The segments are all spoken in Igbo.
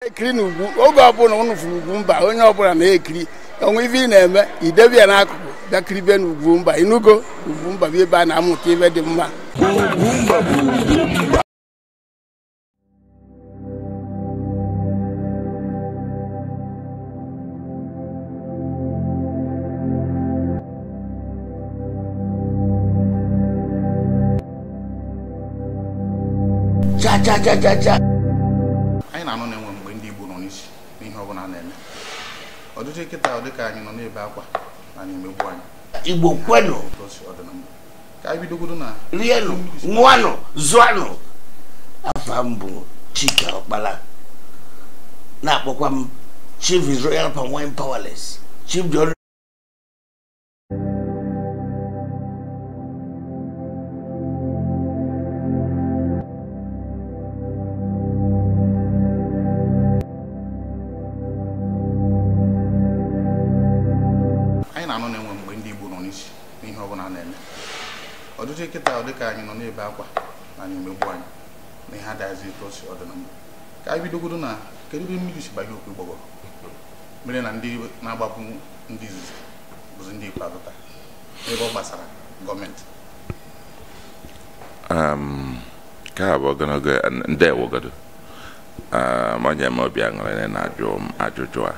Ekiri ugwu oge ọbụla unu furu Ugwumba onye ọbụla na-ekiri onwe ife ị na-eme idebia n'akụkụ bịakiri be n'Ugwumba inugo Ugwumba bụ ebe a na-amụta ife dị mma. Ugwumba bụ Ugwumba. Cha. Anyị na-anọ na-enwe mgbe ndị Igbo nọ n'isi n'ihe ọbụla na-eme. Ọdịdị kịta ọ dịka anyị nọ n'ebe akwa na na-emegbu anyị. Igbo kwenu ka anyị bidogodo na rienu ṅụanụ zụanụ. Afa m bụ Chika Ọkpala na-akpọkwa m Chief His Royal Palm Powerless Chief John. na-anọ na-enwe mgbe ndị Igbo nọ n'isi n'ihe ọbụla na-eme. Ọdịdị kịta ọ dịka anyị nọ n'ebe akwa na na-emegbu anyị na ihe adịghịzi etu o si ọdị na mbụ. Ka anyị bidogodo na kedu ebe mmiri si banye okwu Igbogoro mere na ndị na-agbapụ ndị izizi bụzi ndị ikpeazụ taa ebe ọ gbasara gọọmenti. Ka abụ ogologo ndewogodo onye m obi aṅụrị na-ajụ ajụjụ a.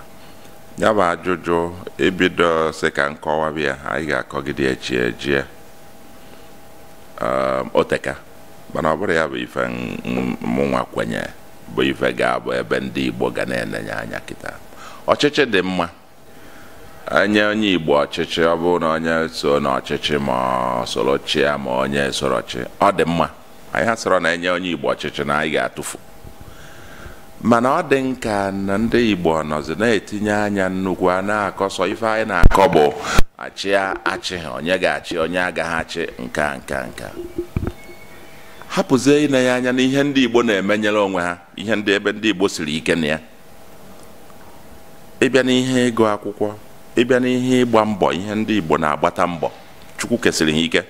Ya bụ ajụjụ ebido sị ka nkọwa bịa anyị ga-akọgide echi oteka mana ọ bụrụ ya bụ ife mụnwa kwenye bụ ife ga-abụ ebe ndị Igbo ga na-enenye anya kịta. Ọchịchị dị mma onye Igbo ọchịchị ọ bụrụ na onye so n'ọchịchị ma ọ soro chịa ma onye soro chi ọ dị mma anyị ha sọrọ na enye onye Igbo ọchịchị na anyị ga-atụfu mana ọ dị nka na ndị Igbo nọzi na-etinye anya nnukwu a na-akọsọ ife anyị na-akọ bụ achị onye ga-achị onye agaghị achị nka hapụzie ine ya anya n'ihe ndị Igbo na-emenyere onwe ha ihe ndị ebe ndị Igbo siri ike na ya. Ịbịa n'ihe ịgụ akwụkwọ ịbịa n'ihe ịgba mbọ ihe ndị Igbo na-agbata mbọ Chukwu kesịrị ha ike.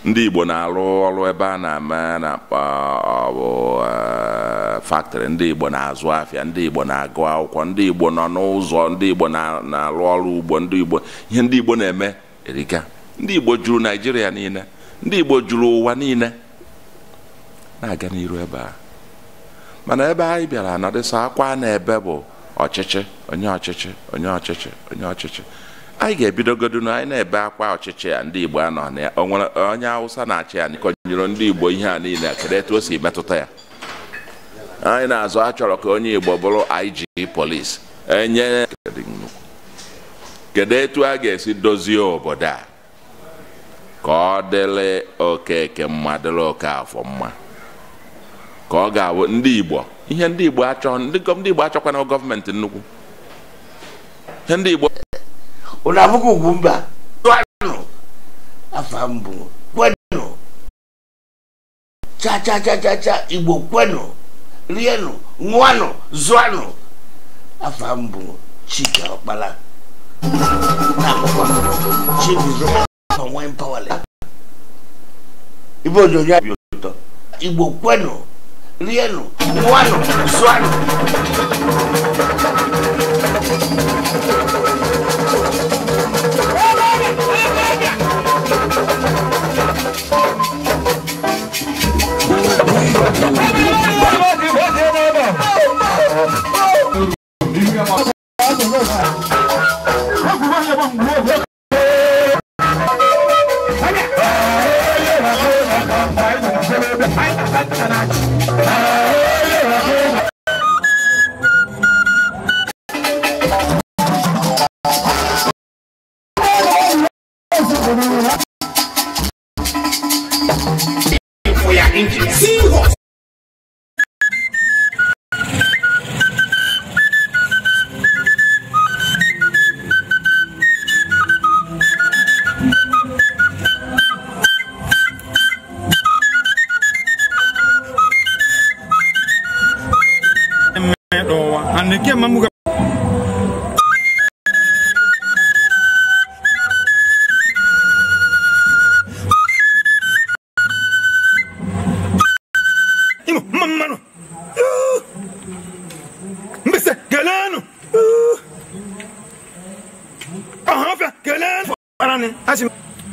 Ndị Igbo na-arụ ọrụ ebe a na-eme na factory, ndị Igbo na-azụ afịa, ndị Igbo na-agụ akwụkwọ, ndị Igbo nọ n'ụzọ, ndị Igbo na-arụ ọrụ ugbo, ndị Igbo ihe ndị Igbo na-eme erika. Ndị Igbo juru Naịjirịa niile, ndị Igbo juru ụwa niile na-aga n'iru ebe a. Mana ebe anyị bịara anọdụsa akwa na ebe bụ ọchịchị onye ọchịchị. Anyị ga-ebidogodu na anyị na-ebe akwa ọchịchị ya ndị Igbo anọ na ya. O nwere onye Hausa na-achị ya kọnyere ndị Igbo ihe a niile kedu etu o si metụta ya. Anyị na-azụ achọrọ ka onye Igbo bụrụ IG police enye kedu etu a ga-esi dozie obodo a ka ọ dịrị Okeke mma dịrị Okafọ mma ka ọ ga-abụ ndị Igbo ihe ndị Igbo achọ ndị Igbo achọkwana gọọmenti nnukwu ihe ndị Igbo unavuka Ugwumba afa m bụ kwenu cha Igbo kwenu rienu ṅụanụ zụanụ. Afa m bụ Chika Ọkpala na-akpọkwa Chief His Royal Palm Powerless ibe onyonyo abi ụtọ. Igbo kwenu rienu ṅụanụ zụanụ.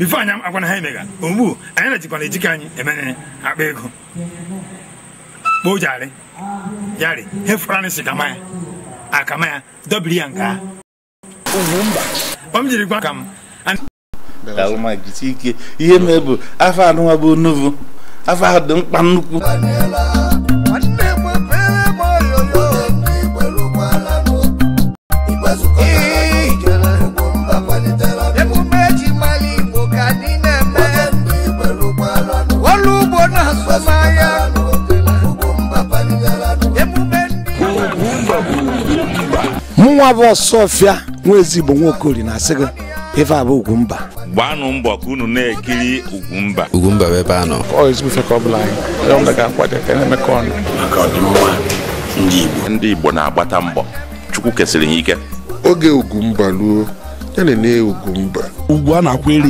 before anyam akwana ha mega omu anya na jikwana ejika anyi emene akpa ego bo jare yari he frani sikama akamaya dobri yanka Ugwumba omjiri kwa kam Kalma gitike ihe mebu afa anwa bu nuvu afa adu mkpa nnukwu Mwa bo Sofia nwezi bo nwokori na asịgị ife abụ Ugwumba gbanụ mbọ ka unu na-ekiri Ugwumba Ugwumba ebe anọ ezigbo ka ọ bụla anyị ọmda ga-akwado ka na-emekọ ọnụ maka ọdịmma ndị Igbo na-agbata mbọ Chukwu kesịrị ha ike oge Ugwumba luo ya na Ugwumba ugwu a na-akwa eri